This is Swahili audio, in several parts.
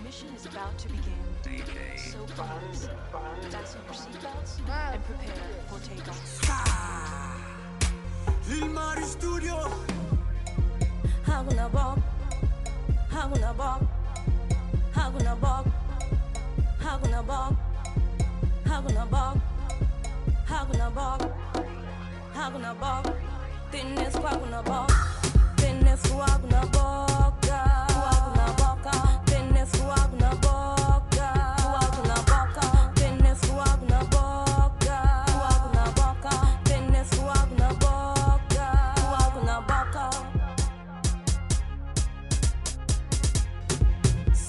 mission is about to begin. So please, fasten your seatbelts and prepare for takeoff. Lil Mari Studio. Hakuna bog, hakuna bog, hakuna bog, hakuna bog, hakuna bog, hakuna bog, hakuna bog. Tienes hakuna bog, tienes hakuna boca, hakuna boca, tienes hakuna boca, hakuna boca, tienes hakuna boca, hakuna boca, tienes hakuna boca, hakuna boca.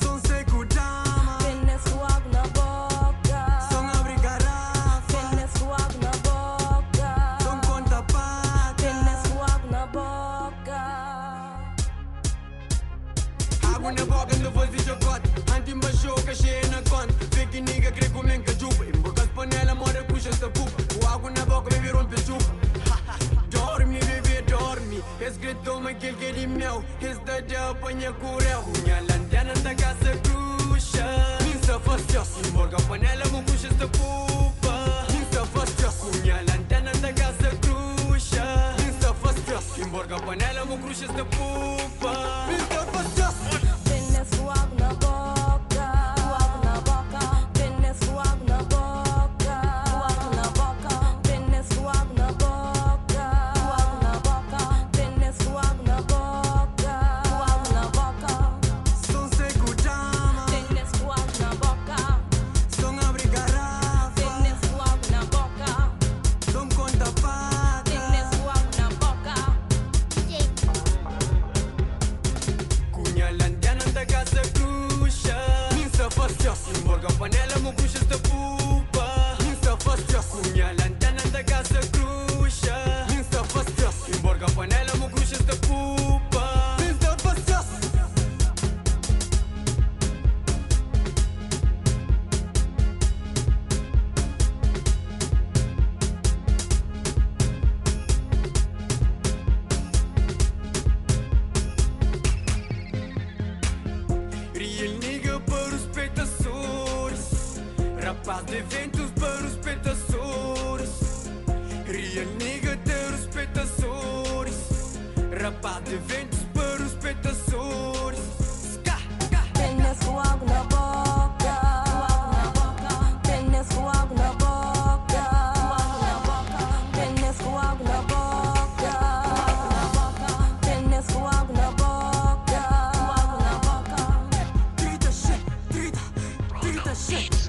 Son seco dama. Tienes hakuna boca, Son abre garrafa. tienes hakuna boca, Son conta paca. tienes hakuna boca. Água na boca no voz de chocolate. Anti-ma show que cheia na conta. Vê que nigga crê com menca jupa. Emboca as panela, mora puxa esta pupa. O água na boca, baby rompe chupa. Dorme, bebê, dorme. Esse gritou aquele que de mel. Esse da de apanha curel. Minha lanterna da casa cruxa. Minha fastiosa. Emboca a panela, mo puxa esta pupa. Minha fastiosa. Minha lanterna da casa cruxa. Minha fastiosa. Emboca a panela, mo puxa esta pupa. Minha fastiosa. Tienes hakuna boca, hakuna boca, tienes hakuna boca, hakuna boca, tienes hakuna boca, hakuna boca, tienes hakuna boca, hakuna boca. Son seco dama. Tienes hakuna boca, Son abre garrafa. tienes hakuna boca, Son conta paca. tienes hakuna boca. Cunha lanterna da casa cruxa. Minha fastiosa. Emborga a panela, mo puxa esta pupa. Minha fastiosa. Cunha lanterna da casa cruxa. Minha fastiosa. Emborga a panela, mo puxa esta pupa. Minha fastiosa. Real nigga para os espectadores. Rapaz de eventos para os espectadores. Real nigga ter os espectadores. Rapaz de eventos para os espectadores. Ska, ska. Tienes hakuna boca, hakuna boca, tienes hakuna boca, hakuna boca, tienes hakuna boca, hakuna boca, tienes hakuna boca, hakuna boca. Grita shit, grita, grita shit.